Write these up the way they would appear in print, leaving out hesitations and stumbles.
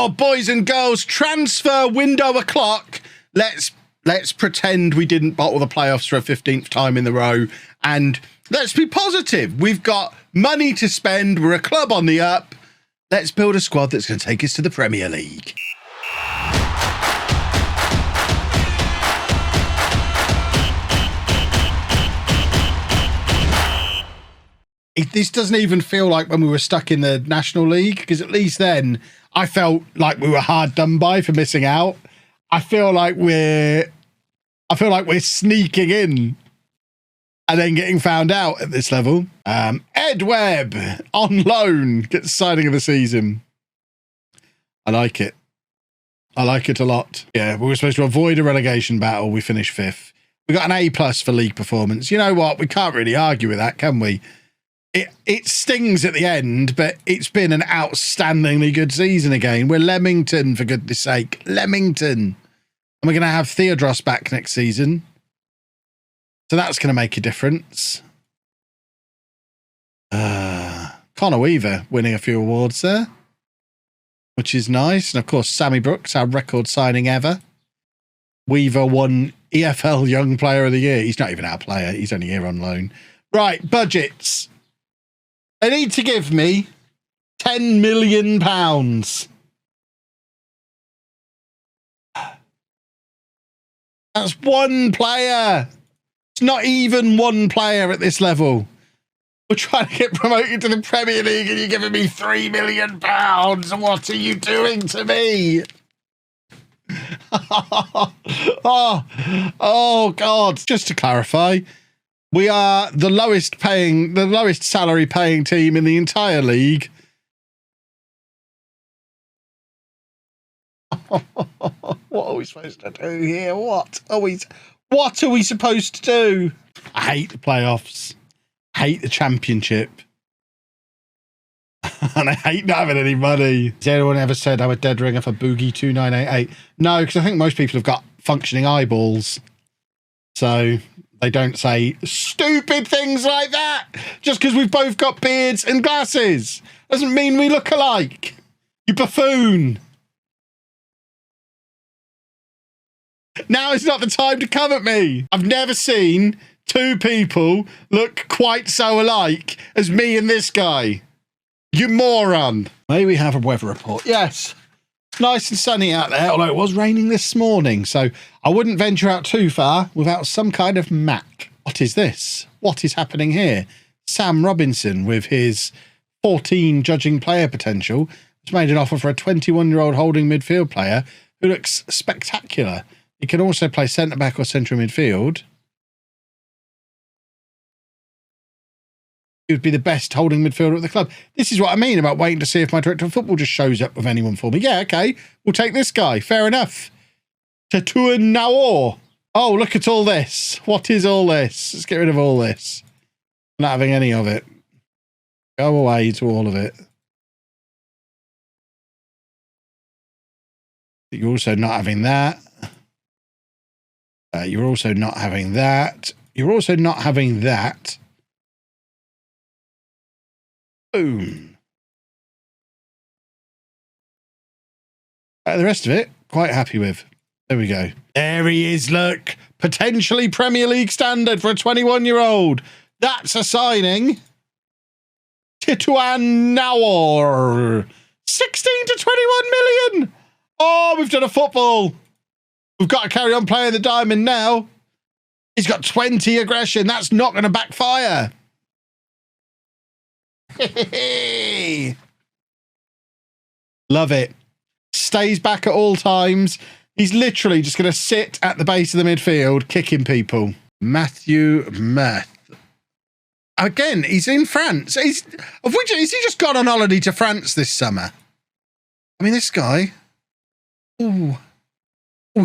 Oh, boys and girls, transfer window o'clock. Let's pretend we didn't bottle the playoffs for a 15th time in the row. And let's be positive. We've got money to spend. We're a club on the up. Let's build a squad that's going to take us to the Premier League. This doesn't even feel like when we were stuck in the National League, because at least then I felt like we were hard done by for missing out. I feel like we're sneaking in and then getting found out at this level. Ed Webb on loan gets signing of the season. I like it. I like it a lot. Yeah, we were supposed to avoid a relegation battle. We finished 5th. We got an A+ for league performance. You know what? We can't really argue with that, can we? It stings at the end, but it's been an outstandingly good season again. We're Leamington, for goodness sake. Leamington. And we're going to have Theodros back next season. So that's going to make a difference. Connor Weaver winning a few awards there, which is nice. And of course, Sammy Brooks, our record signing ever. Weaver won EFL Young Player of the Year. He's not even our player. He's only here on loan. Right, budgets. They need to give me £10 million. That's one player. It's not even one player at this level. We're trying to get promoted to the Premier League and you're giving me £3 million. What are you doing to me? Oh, God. Just to clarify, we are the lowest salary paying team in the entire league. What are we supposed to do here? What are we supposed to do? I hate the playoffs. I hate the championship. And I hate not having any money. Has anyone ever said I'm a dead ringer for Boogie 2988? No, because I think most people have got functioning eyeballs. So they don't say stupid things like that. Just because we've both got beards and glasses doesn't mean we look alike. You buffoon. Now is not the time to come at me. I've never seen two people look quite so alike as me and this guy. You moron. May we have a weather report? Yes. Nice and sunny out there, although it was raining this morning, so I wouldn't venture out too far without some kind of map. What is this? What is happening here? Sam Robinson, with his 14 judging player potential, has made an offer for a 21-year-old holding midfield player who looks spectacular. He can also play centre-back or central midfield. He would be the best holding midfielder at the club. This is what I mean about waiting to see if my director of football just shows up with anyone for me. Yeah, okay, we'll take this guy. Fair enough. Tatua Naor. Oh, look at all this. What is all this? Let's get rid of all this. I'm not having any of it. Go away to all of it. You're also not having that. You're also not having that. You're also not having that. Boom. The rest of it, quite happy with. There we go. There he is, look. Potentially Premier League standard for a 21-year-old. That's a signing. Tituan Naor. 16 to 21 million. Oh, we've done a football. We've got to carry on playing the diamond now. He's got 20 aggression. That's not going to backfire. Love it. Stays back at all times. He's literally just going to sit at the base of the midfield, kicking people. Matthew Math. Again, he's in France. Has he just gone on holiday to France this summer? I mean, this guy. Oh,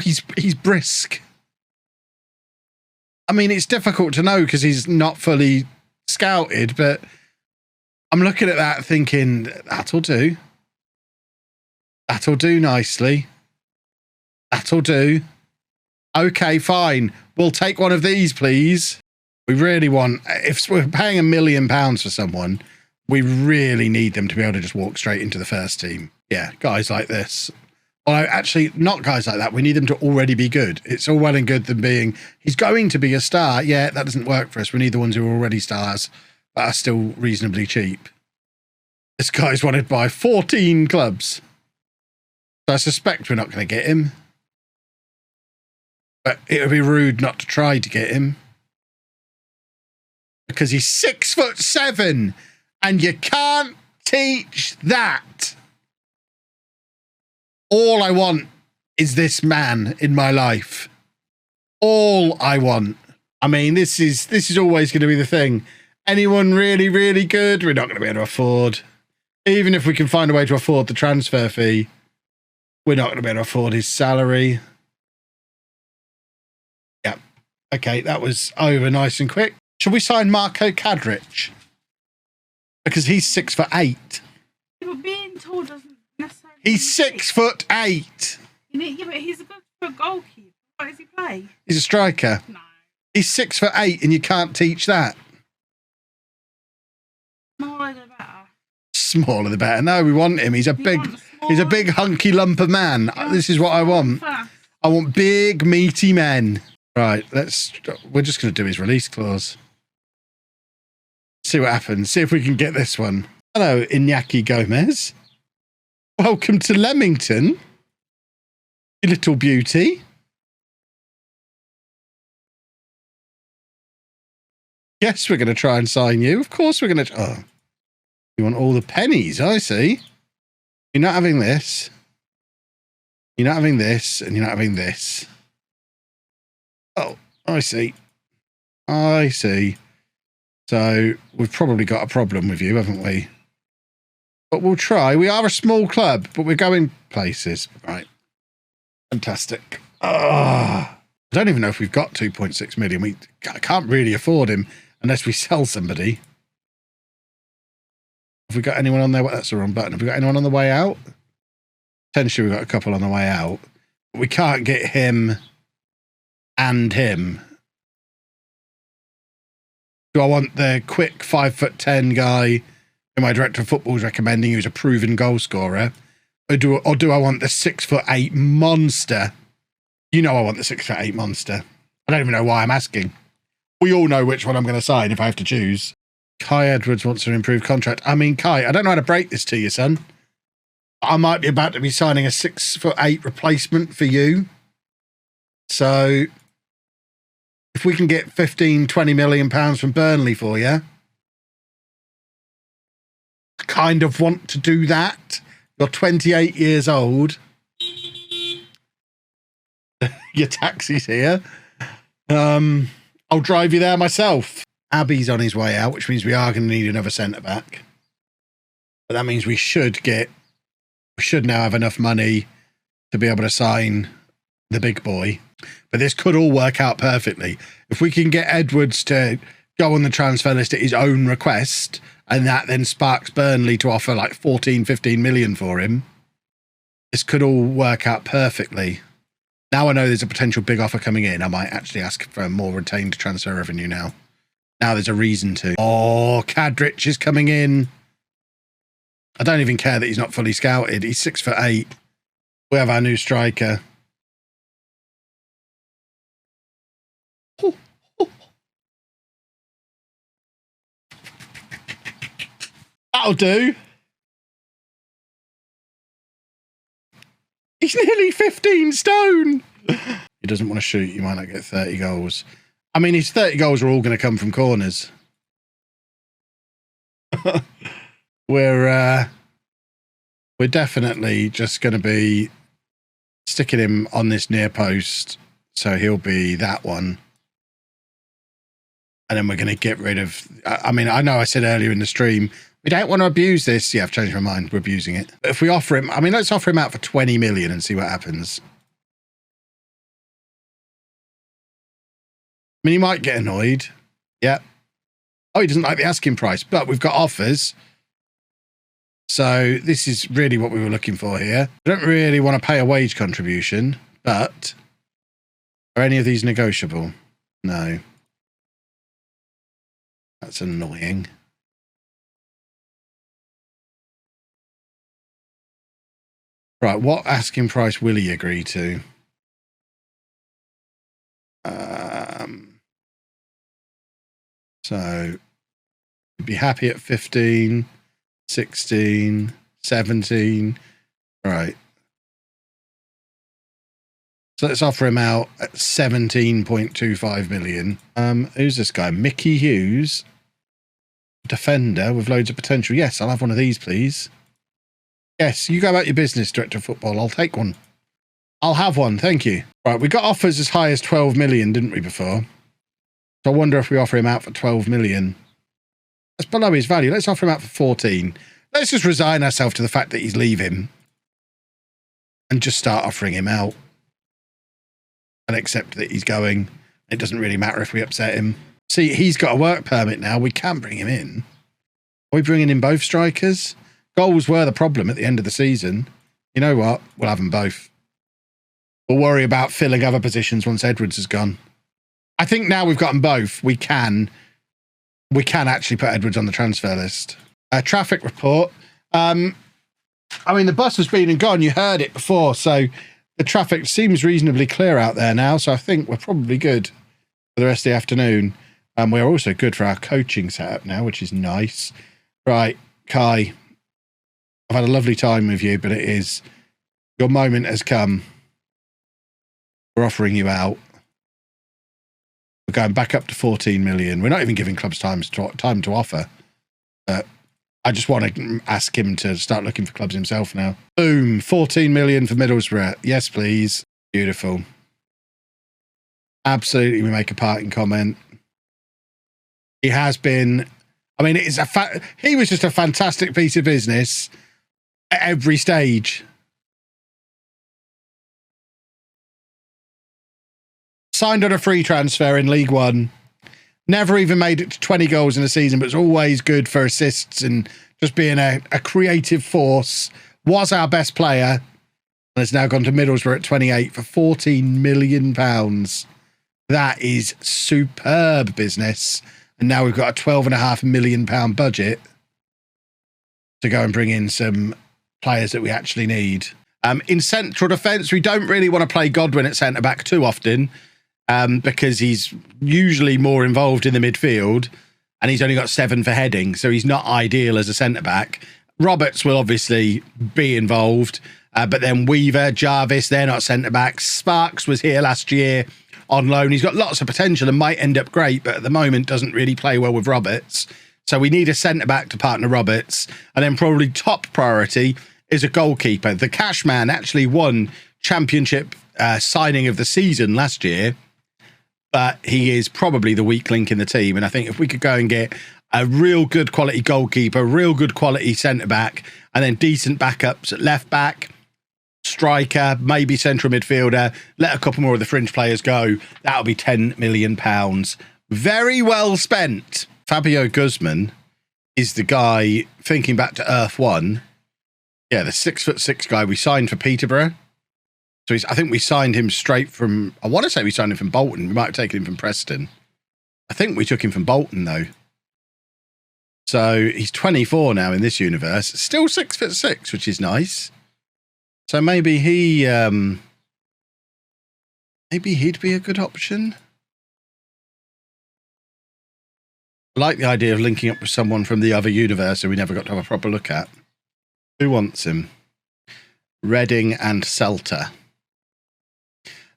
he's brisk. I mean, it's difficult to know because he's not fully scouted, but I'm looking at that thinking, that'll do. That'll do nicely. That'll do. Okay, fine. We'll take one of these, please. We really want, if we're paying £1 million for someone, We really need them to be able to just walk straight into the first team. Yeah, guys like this. Well, actually, not guys like that. We need them to already be good. It's all well and good them being, he's going to be a star. Yeah, that doesn't work for us. We need the ones who are already stars, but are still reasonably cheap. This guy's wanted by 14 clubs. So I suspect we're not going to get him. But it would be rude not to try to get him. Because he's 6'7", and you can't teach that. All I want is this man in my life. All I want. I mean, this is always going to be the thing. Anyone really, really good, we're not going to be able to afford. Even if we can find a way to afford the transfer fee, we're not going to be able to afford his salary. Yeah. Okay, that was over nice and quick. Should we sign Marco Cadrich? Because he's 6'8". Yeah, but being tall doesn't necessarily... He's 6'8". Yeah, but he's a good goalkeeper. What does he play? He's a striker. No. He's 6'8", and you can't teach that. Smaller the better. Smaller the better. No, we want him. He's a big hunky lump of man. This is what I want. Fast. I want big meaty men. Right, we're just going to do his release clause. See what happens. See if we can get this one. Hello, Iñaki Gomez. Welcome to Leamington, you little beauty. Yes, we're going to try and sign you. Of course we're going to... Oh, you want all the pennies, I see. You're not having this. You're not having this, and you're not having this. Oh, I see. I see. So we've probably got a problem with you, haven't we? But we'll try. We are a small club, but we're going places. Right. Fantastic. I don't even know if we've got 2.6 million. We can't really afford him unless we sell somebody. Have we got anyone on there? That's the wrong button. Have we got anyone on the way out? Potentially we've got a couple on the way out. But we can't get him and him. Do I want the quick 5'10" guy who my director of football is recommending, who's a proven goal scorer? Or do I want the 6'8" monster? You know I want the 6'8" monster. I don't even know why I'm asking. We all know which one I'm going to sign if I have to choose. Kai Edwards wants an improved contract. I mean, Kai, I don't know how to break this to you, son. I might be about to be signing a 6'8" replacement for you. So if we can get 15-20 million pounds from Burnley for you, I kind of want to do that. You're 28 years old. Your taxi's here. I'll drive you there myself. Abby's on his way out, which means we are going to need another centre back. But that means we should now have enough money to be able to sign the big boy. But this could all work out perfectly. If we can get Edwards to go on the transfer list at his own request, and that then sparks Burnley to offer like 14-15 million for him, this could all work out perfectly. Now I know there's a potential big offer coming in, I might actually ask for more retained transfer revenue now. Now there's a reason to. Oh, Cadrich is coming in. I don't even care that he's not fully scouted. He's 6'8". We have our new striker. That'll do. He's nearly 15 stone. He doesn't want to shoot. You might not get 30 goals. I mean, his 30 goals are all going to come from corners. We're definitely just going to be sticking him on this near post. So he'll be that one. And then we're going to get rid of... I mean, I know I said earlier in the stream, we don't want to abuse this. Yeah, I've changed my mind. We're abusing it. But if we offer him... I mean, let's offer him out for 20 million and see what happens. I mean, he might get annoyed. Yeah. Oh, he doesn't like the asking price, but we've got offers. So this is really what we were looking for here. I don't really want to pay a wage contribution, but are any of these negotiable? No. That's annoying. Right, what asking price will he agree to? So be happy at 15, 16, 17. Right. So let's offer him out at 17.25 million. Who's this guy? Mickey Hughes. Defender with loads of potential. Yes, I'll have one of these, please. Yes, you go about your business, Director of Football. I'll take one. I'll have one. Thank you. Right, we got offers as high as 12 million, didn't we, before? So I wonder if we offer him out for 12 million. That's below his value. Let's offer him out for 14. Let's just resign ourselves to the fact that he's leaving and just start offering him out and accept that he's going. It doesn't really matter if we upset him. See, he's got a work permit now. We can bring him in. Are we bringing in both strikers? Goals were the problem at the end of the season. You know what? We'll have them both. We'll worry about filling other positions once Edwards has gone. I think now we've got them both. We can actually put Edwards on the transfer list. Traffic report. I mean, the bus has been and gone. You heard it before. So the traffic seems reasonably clear out there now. So I think we're probably good for the rest of the afternoon. We're also good for our coaching setup now, which is nice. Right, Kai, I've had a lovely time with you, but your moment has come. We're offering you out. We're going back up to 14 million. We're not even giving clubs time to offer. I just want to ask him to start looking for clubs himself now. Boom, 14 million for Middlesbrough. Yes, please. Beautiful. Absolutely, we make a parting comment. He has been, I mean, he was just a fantastic piece of business at every stage. Signed on a free transfer in League One. Never even made it to 20 goals in a season, but it's always good for assists and just being a creative force. Was our best player and has now gone to Middlesbrough at 28 for £14 million. That is superb business. And now we've got a £12.5 million budget to go and bring in some players that we actually need. In central defence, we don't really want to play Godwin at centre-back too often because he's usually more involved in the midfield and he's only got 7 for heading, so he's not ideal as a centre-back. Roberts will obviously be involved, but then Weaver, Jarvis, they're not centre-backs. Sparks was here last year on loan. He's got lots of potential and might end up great, but at the moment doesn't really play well with Roberts. So we need a centre-back to partner Roberts. And then probably top priority is a goalkeeper. The cash man actually won championship signing of the season last year, but he is probably the weak link in the team. And I think if we could go and get a real good quality goalkeeper, real good quality centre-back, and then decent backups at left-back, striker, maybe central midfielder, let a couple more of the fringe players go, that'll be £10 million. Very well spent. Fabio Guzman is the guy, thinking back to Earth One. Yeah, the 6'6" guy we signed for Peterborough. So I think we signed him straight from, I want to say we signed him from Bolton. We might have taken him from Preston. I think we took him from Bolton though. So he's 24 now in this universe. Still 6'6", which is nice. So maybe he'd be a good option. I like the idea of linking up with someone from the other universe who we never got to have a proper look at. Who wants him? Reading and Celta.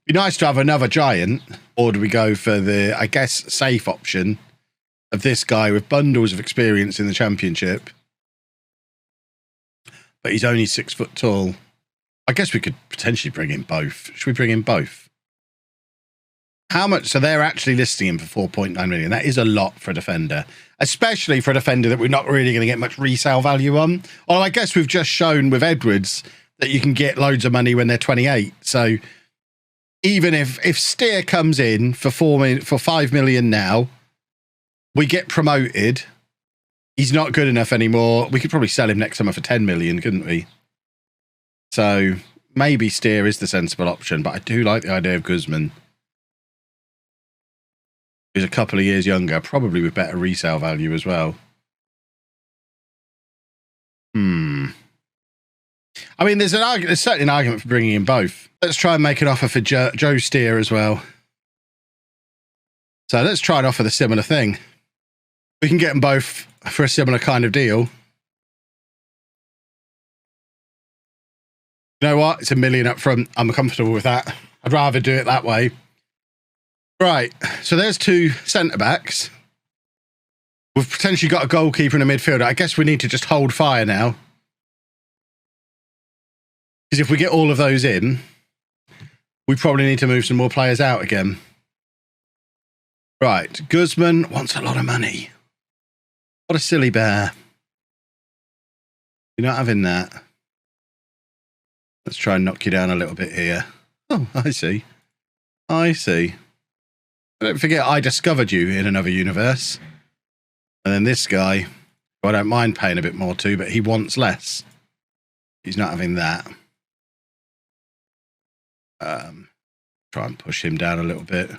Be nice to have another giant, or do we go for the, I guess, safe option of this guy with bundles of experience in the Championship, but he's only 6 foot tall. I guess we could potentially bring in both. Should we bring in both? How much? So they're actually listing him for 4.9 million. That is a lot for a defender, especially for a defender that we're not really going to get much resale value on. Although I guess we've just shown with Edwards that you can get loads of money when they're 28. So even if Steer comes in for 5 million now, we get promoted. He's not good enough anymore. We could probably sell him next summer for 10 million, couldn't we? So maybe Steer is the sensible option, but I do like the idea of Guzman. He's a couple of years younger, probably with better resale value as well. I mean, there's certainly an argument for bringing in both. Let's try and make an offer for Joe Steer as well. So let's try and offer the similar thing. We can get them both for a similar kind of deal. You know what? It's $1 million up front. I'm comfortable with that. I'd rather do it that way. Right. So there's 2 centre-backs. We've potentially got a goalkeeper and a midfielder. I guess we need to just hold fire now. Because if we get all of those in, we probably need to move some more players out again. Right. Guzman wants a lot of money. What a silly bear. You're not having that. Let's try and knock you down a little bit here. Oh, I see. I see. Don't forget, I discovered you in another universe. And then this guy, who I don't mind paying a bit more to, but he wants less. He's not having that. Try and push him down a little bit.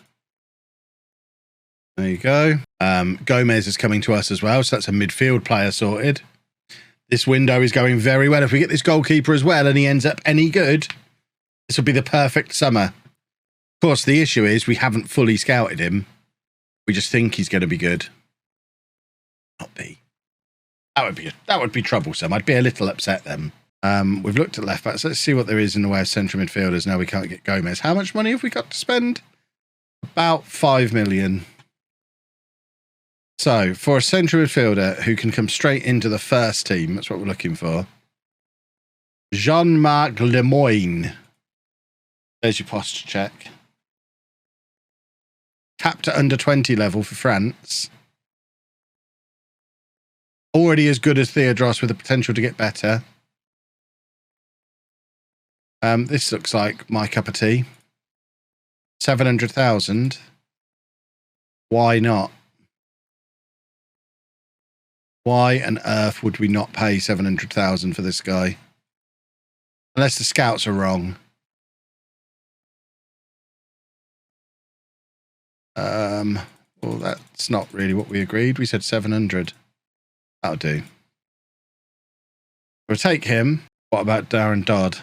There you go. Gomez is coming to us as well, so that's a midfield player sorted. This window is going very well. If we get this goalkeeper as well and he ends up any good, this will be the perfect summer. Of course, the issue is we haven't fully scouted him. We just think he's going to be good. Not be. That would be troublesome. I'd be a little upset then. We've looked at left backs. Let's see what there is in the way of central midfielders. Now we can't get Gomez. How much money have we got to spend? About 5 million. So for a central midfielder who can come straight into the first team, that's what we're looking for. Jean-Marc Lemoyne. There's your posture check. Capped at under 20 level for France. Already as good as Theodros with the potential to get better. This looks like my cup of tea. 700,000. Why not? Why on earth would we not pay 700,000 for this guy? Unless the scouts are wrong. Well, that's not really what we agreed. We said 700. That'll do. We'll take him. What about Darren Dodd?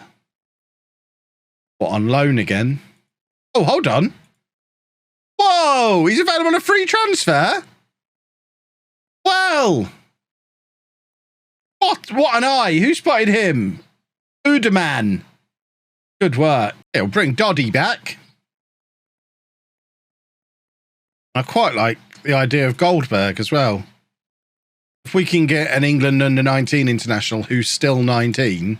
What, on loan again? Oh, hold on. Whoa, he's available on a free transfer? Well. What an eye. Who spotted him? Uderman. Good work. It'll bring Doddy back. I quite like the idea of Goldberg as well. If we can get an England under-19 international who's still 19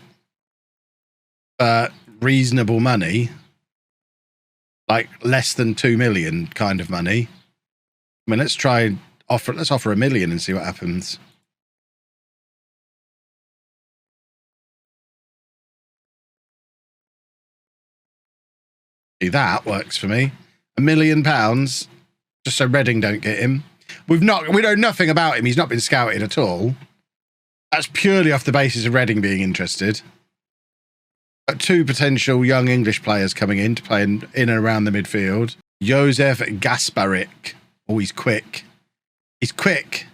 for reasonable money, like less than 2 million kind of money. I mean, let's offer $1 million and see what happens. See, that works for me. £1 million, just so Reading don't get him. We know nothing about him. He's not been scouted at all. That's purely off the basis of Reading being interested. But 2 potential young English players coming in to play in and around the midfield. Josef Gasparik. Oh, he's quick. He's quick.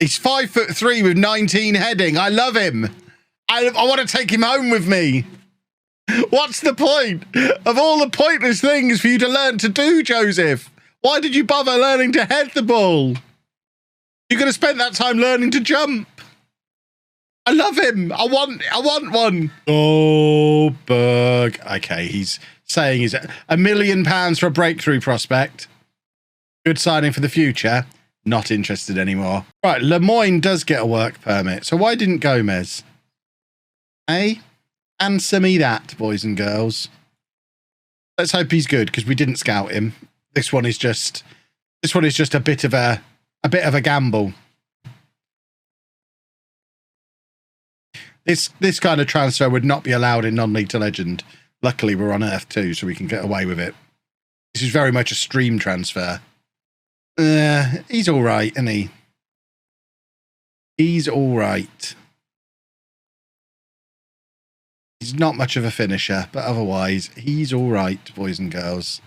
He's 5'3" with 19 heading. I love him. I want to take him home with me. What's the point of all the pointless things for you to learn to do, Joseph? Why did you bother learning to head the ball? You could have spent that time learning to jump. I love him. I want one. Goldberg. Okay, he's saying he's £1 million for a breakthrough prospect. Good signing for the future. Not interested anymore. Right, Lemoyne does get a work permit. So why didn't Gomez? Eh? Answer me that, boys and girls. Let's hope he's good because we didn't scout him. This one is just a bit of a gamble. This kind of transfer would not be allowed in non-league to legend. Luckily, we're on Earth 2, so we can get away with it. This is very much a stream transfer. He's all right, isn't he? He's all right. He's not much of a finisher, but otherwise, he's all right, boys and girls.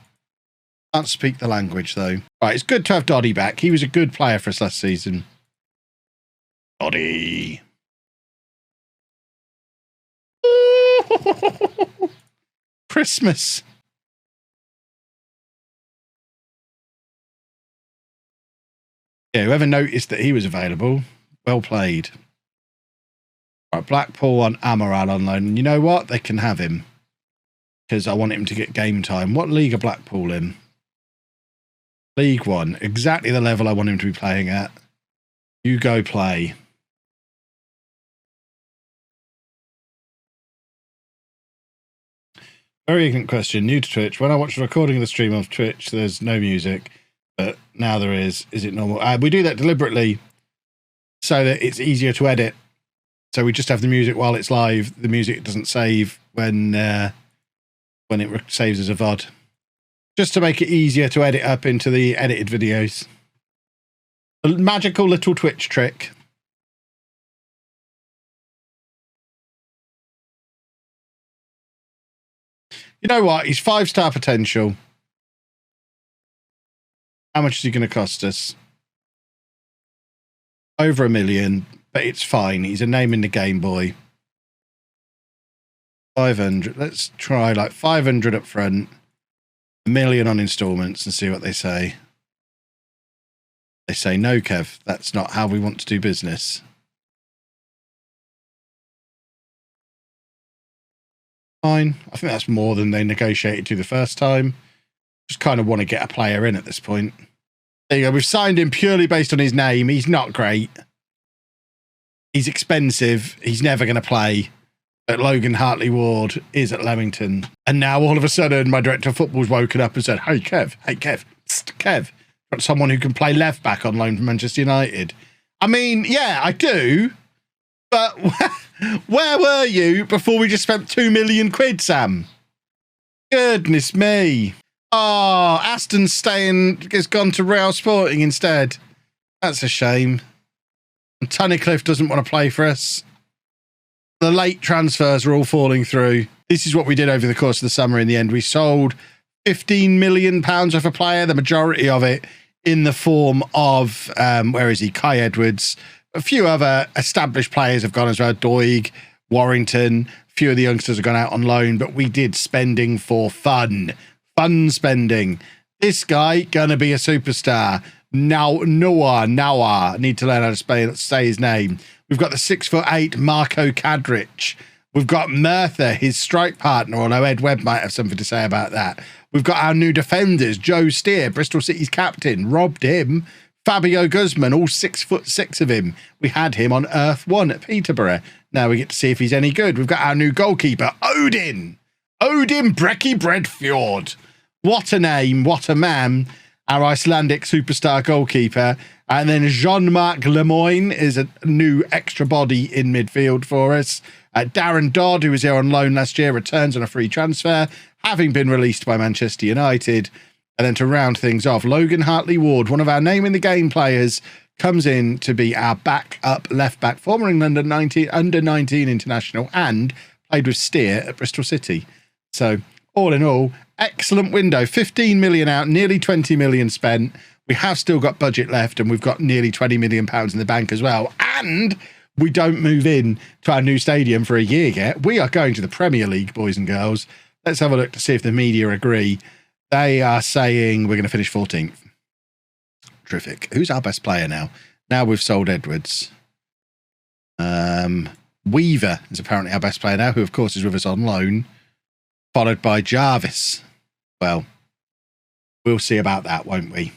Can't speak the language, though. Right, it's good to have Doddy back. He was a good player for us last season. Doddy. Christmas. Yeah, whoever noticed that he was available, well played. Right, Blackpool on Amaral on loan. And you know what? They can have him. Because I want him to get game time. What league are Blackpool in? League One. Exactly the level I want him to be playing at. You go play. Very ignorant question. New to Twitch. When I watch the recording of the stream of Twitch, there's no music. But now there is. Is it normal? We do that deliberately so that it's easier to edit. So we just have the music while it's live. The music doesn't save when it saves as a VOD. Just to make it easier to edit up into the edited videos. A magical little Twitch trick. You know what? He's 5-star potential. How much is he going to cost us? Over $1 million, but it's fine. He's a name in the Game Boy. 500. Let's try like 500 up front, $1 million on installments and see what they say. They say, no, Kev, that's not how we want to do business. Fine. I think that's more than they negotiated to the first time. Just kind of want to get a player in at this point. There you go. We've signed him purely based on his name. He's not great. He's expensive. He's never going to play. But Logan Hartley Ward is at Leamington. And now all of a sudden my director of football's woken up and said, hey, Kev, Kev, got someone who can play left back on loan from Manchester United. I mean, yeah, I do. But where were you before we just spent £2 million, Sam? Goodness me. Oh, Aston's has gone to Real Sporting instead. That's a shame. And Tunnicliffe doesn't want to play for us. The late transfers are all falling through. This is what we did over the course of the summer in the end. We sold £15 million worth of player, the majority of it in the form of, where is he? Kai Edwards. A few other established players have gone as well. Doig, Warrington. A few of the youngsters have gone out on loan, but we did spending for fun. Fun spending. This guy gonna be a superstar. Now Noah. Need to learn how to say his name. We've got the 6'8" Marco Cadrich. We've got Merthyr, his strike partner, although Ed Webb might have something to say about that. We've got our new defenders, Joe Steer, Bristol City's captain, robbed him. Fabio Guzman, all 6'6" of him. We had him on Earth 1 at Peterborough. Now we get to see if he's any good. We've got our new goalkeeper, Odin Brecky Bredfjord. What a name, what a man. Our Icelandic superstar goalkeeper. And then Jean-Marc Lemoyne is a new extra body in midfield for us. Darren Dodd, who was here on loan last year, returns on a free transfer, having been released by Manchester United. And then to round things off, Logan Hartley Ward, one of our name in the game players, comes in to be our backup left back, former England under 19 international, and played with Steer at Bristol City. So all in all, excellent window. 15 million out, nearly 20 million spent. We have still got budget left, and we've got nearly £20 million in the bank as well. And we don't move in to our new stadium for a year yet. We are going to the Premier League, boys and girls. Let's have a look to see if the media agree. They are saying we're going to finish 14th. Terrific. Who's our best player now? Now we've sold Edwards. Weaver is apparently our best player now, who of course is with us on loan, followed by Jarvis. Well, we'll see about that, won't we?